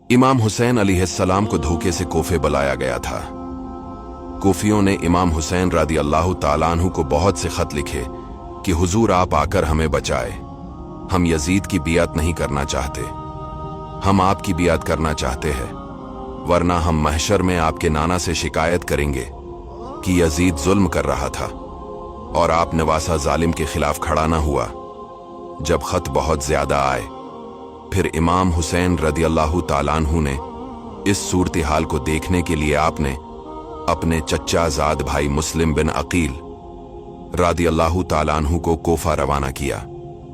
इमाम हुसैन अलैहिस्सलाम को धोखे से कोफे बुलाया गया था। कोफियों ने इमाम हुसैन रदी अल्लाह ताला अन्हु को बहुत से खत लिखे कि हुजूर आप आकर हमें बचाए, हम यजीद की बियात नहीं करना चाहते, हम आपकी बियात करना चाहते हैं, वरना हम महशर में आपके नाना से शिकायत करेंगे कि यजीद जुल्म कर रहा था और आप नवासा जालिम के खिलाफ खड़ा ना हुआ। जब खत बहुत ज्यादा आए, फिर इमाम हुसैन रदी अल्लाह ताला अन्हु ने इस सूरत हाल को देखने के लिए आपने अपने चच्चा ज़ाद भाई मुस्लिम बिन अकील रदी अल्लाह ताला अन्हु को कोफा रवाना किया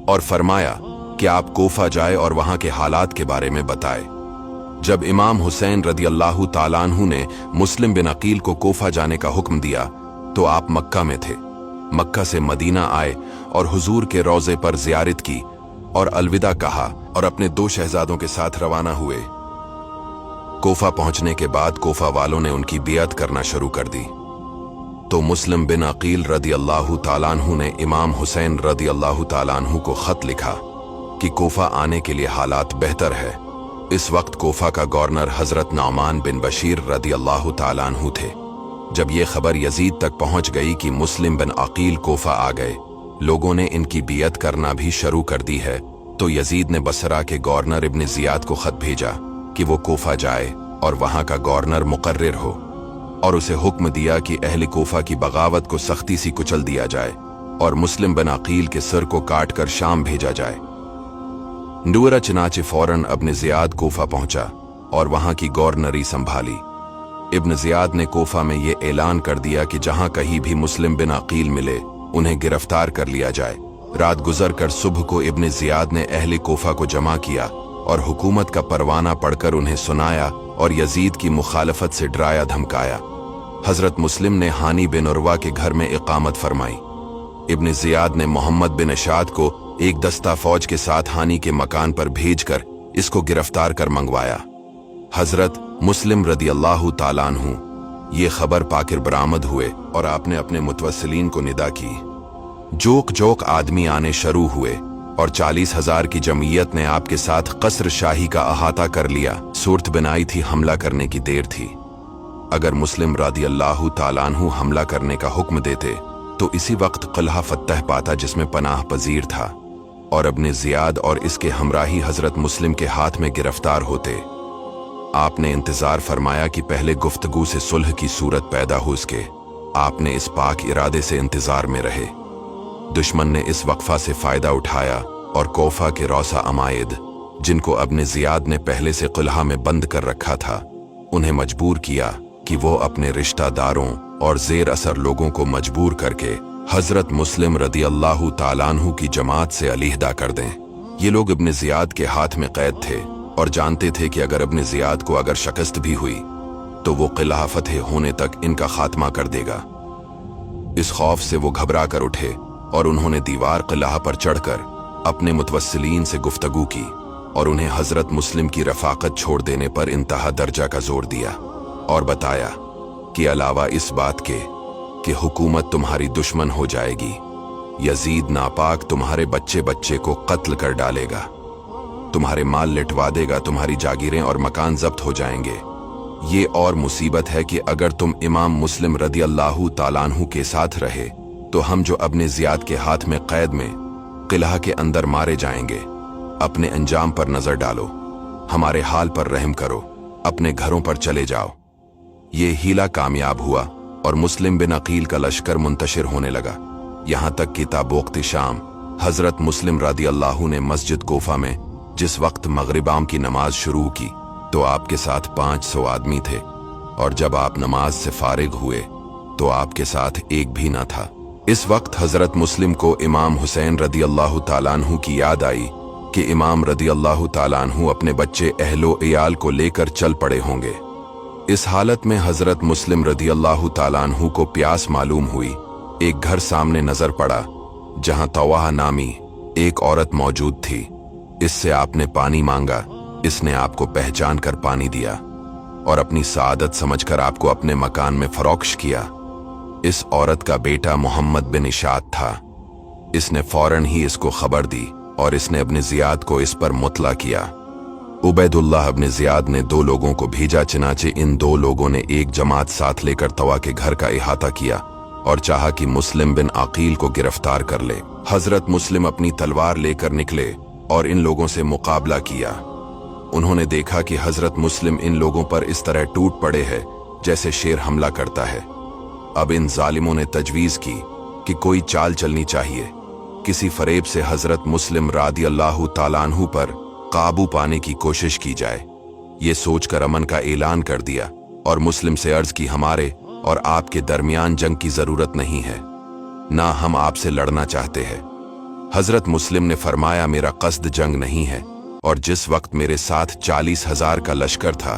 और फरमाया कि आप कोफा जाए और वहां के हालात के बारे में बताए। जब इमाम हुसैन रदी अल्लाह ताला अन्हु ने मुस्लिम बिन अकील को कोफा जाने का हुक्म दिया तो आप मक्का में थे। मक्का से मदीना आए और हुजूर के रोजे पर जियारत की और अलविदा कहा और अपने 2 शहजादों के साथ रवाना हुए। कोफा पहुंचने के बाद कोफा वालों ने उनकी बियत करना शुरू कर दी तो मुस्लिम बिन अकील रदी अल्लाह ताला अन्हु ने इमाम हुसैन रदी अल्लाह ताला अन्हु को खत लिखा कि कोफा आने के लिए हालात बेहतर है। इस वक्त कोफा का गवर्नर हजरत नौमान बिन बशीर रदी अल्लाह ताला अन्हु थे। जब ये खबर यजीद तक पहुंच गई कि मुस्लिम बिन अकील कोफा आ गए, लोगों ने इनकी बियत करना भी शुरू कर दी है, तो यजीद ने बसरा के गवर्नर इब्न जियाद को खत भेजा कि वो कोफा जाए और वहां का गवर्नर मुकर्रिर हो, और उसे हुक्म दिया कि अहले कोफा की बगावत को सख्ती से कुचल दिया जाए और मुस्लिम बिन अकील के सिर को काट कर शाम भेजा जाए। नूरा चनाचे फौरन इब्न जियाद कोफा पहुंचा और वहां की गवर्नरी संभाली। इब्न जियाद ने कोफा में ये ऐलान कर दिया कि जहां कहीं भी मुस्लिम बिन अकील मिले उन्हें गिरफ्तार कर लिया जाए। रात गुजर कर सुबह को इब्न जियाद ने अहले कोफा को जमा किया और हुकूमत का परवाना पढ़कर उन्हें सुनाया और यजीद की मुखालफत से डराया धमकाया। हजरत मुस्लिम ने हानी बिन उर्वा के घर में इकामत फरमाई। इब्न जियाद ने मोहम्मद बिन अशाद को एक दस्ता फौज के साथ हानी के मकान पर भेजकर इसको गिरफ्तार कर मंगवाया। हजरत मुस्लिम रदी अल्लाह ताला अन्हु ये खबर पाकर बरामद हुए और आपने अपने मुतवस्सिलीन को निदा की। जोक जोक आदमी आने शुरू हुए और 40,000 की जमीयत ने आपके साथ कसर शाही का अहाता कर लिया। सूरत बनाई थी हमला करने की देर थी। अगर मुस्लिम रदी अल्लाह ताला अन्हु हमला करने का हुक्म देते तो इसी वक्त किला फतह पाता जिसमें पनाह पजीर था, और इब्न जियाद और इसके हमराही हजरत मुस्लिम के हाथ में गिरफ्तार होते। आपने इंतजार फरमाया कि पहले गुफ्तगू से सुलह की सूरत पैदा हो सके। आपने इस पाक इरादे से इंतजार में रहे। दुश्मन ने इस वक्फा से फायदा उठाया और कोफा के रौसा अमायद, जिनको इब्न जियाद ने पहले से किला में बंद कर रखा था, उन्हें मजबूर किया कि वो अपने रिश्तेदारों और जेर असर लोगों को मजबूर करके हजरत मुस्लिम रदी अल्लाह ताला अन्हु की जमात से अलहदा कर दें। ये लोग इब्न जियाद के हाथ में कैद थे और जानते थे कि अगर इब्न जियाद को अगर शिकस्त भी हुई तो वो किला फतह होने तक इनका खात्मा कर देगा। इस खौफ से वो घबरा कर उठे और उन्होंने दीवार किला पर चढ़कर अपने मुतवस्सिलीन से गुफ्तगू की और उन्हें हजरत मुस्लिम की रफाकत छोड़ देने पर इंतहा दर्जा का जोर दिया और बताया कि अलावा इस बात के कि हुकूमत तुम्हारी दुश्मन हो जाएगी, यजीद नापाक तुम्हारे बच्चे बच्चे को कत्ल कर डालेगा, तुम्हारे माल लिटवा देगा, तुम्हारी जागीरें और मकान जब्त हो जाएंगे। ये और मुसीबत है कि अगर तुम इमाम मुस्लिम रदी अल्लाह ताला अन्हु के साथ रहे तो हम जो इब्न जियाद के हाथ में कैद में किला के अंदर मारे जाएंगे। अपने अंजाम पर नजर डालो, हमारे हाल पर रहम करो, अपने घरों पर चले जाओ। ये हीला कामयाब हुआ और मुस्लिम बिन अकील का लश्कर मुंतशिर होने लगा। यहां तक कि ताबोक्त शाम हजरत मुस्लिम रदी अल्लाह ने मस्जिद कोफा में जिस वक्त मगरिबाम की नमाज शुरू की तो आपके साथ 500 आदमी थे, और जब आप नमाज से फारिग हुए तो आपके साथ एक भी ना था। इस वक्त हजरत मुस्लिम को इमाम हुसैन रदी अल्लाह ताला अन्हु की याद आई कि इमाम रदी अल्लाह ताला अन्हु अपने बच्चे अहलो इयाल को लेकर चल पड़े होंगे। इस हालत में हजरत मुस्लिम रदी अल्लाह ताला अन्हु को प्यास मालूम हुई। एक घर सामने नजर पड़ा जहां तवाह नामी एक औरत मौजूद थी। इससे आपने पानी मांगा। इसने आपको पहचान कर पानी दिया और अपनी सादत समझकर आपको अपने मकान में फरोख्त किया। इस औरत का बेटा मोहम्मद बिन इशाद था। इसने फौरन ही इसको खबर दी और इसने इब्न जियाद को इस पर मुतला किया। उबैदुल्लाह इब्न ज़ियाद ने 2 लोगों को भेजा। चनाचे इन 2 लोगों ने एक जमात साथ लेकर तवा के घर का इहाता किया और चाहा कि मुस्लिम बिन अकील को गिरफ्तार कर ले। हजरत मुस्लिम अपनी तलवार लेकर निकले और इन लोगों से मुकाबला किया। उन्होंने देखा कि हजरत मुस्लिम इन लोगों पर इस तरह टूट पड़े हैं जैसे शेर हमला करता है। अब इन जालिमों ने तजवीज की कि कोई चाल चलनी चाहिए, किसी फरेब से हजरत मुस्लिम रादी अल्लाह ताला अन्हु पर काबू पाने की कोशिश की जाए। ये सोचकर अमन का ऐलान कर दिया और मुस्लिम से अर्ज की, हमारे और आपके दरमियान जंग की जरूरत नहीं है, ना हम आपसे लड़ना चाहते हैं। हजरत मुस्लिम ने फरमाया, मेरा कस्द जंग नहीं है और जिस वक्त मेरे साथ 40,000 का लश्कर था,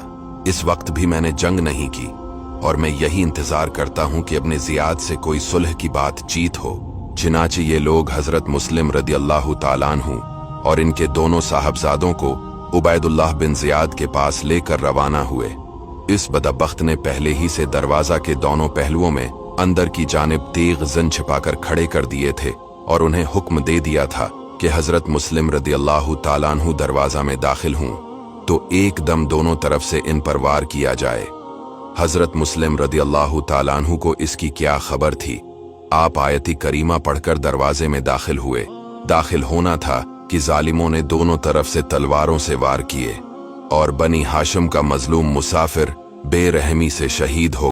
इस वक्त भी मैंने जंग नहीं की और मैं यही इंतजार करता हूं कि अपने ज़ियाद से कोई सुलह की बातचीत हो। चिनाचे ये लोग हजरत मुस्लिम रदी अल्लाह ताला अन्हु और इनके दोनों साहबजादों को उबैदुल्लाह बिन ज़ियाद के पास लेकर रवाना हुए। इस बदबख्त ने पहले ही से दरवाजा के दोनों पहलुओं में अंदर की जानिब तेग जन छिपाकर खड़े कर दिए थे और उन्हें हुक्म दे दिया था कि हजरत मुस्लिम रदी अल्लाह ताला अन्हु दरवाजा में दाखिल हों तो एकदम दोनों तरफ से इन पर वार किया जाए। हजरत मुस्लिम रदी अल्लाह ताला अन्हु को इसकी क्या खबर थी। आप आयती करीमा पढ़कर दरवाजे में दाखिल हुए। दाखिल होना था कि जालिमों ने दोनों तरफ से तलवारों से वार किए और बनी हाशिम का मजलूम मुसाफिर बेरहमी से शहीद हो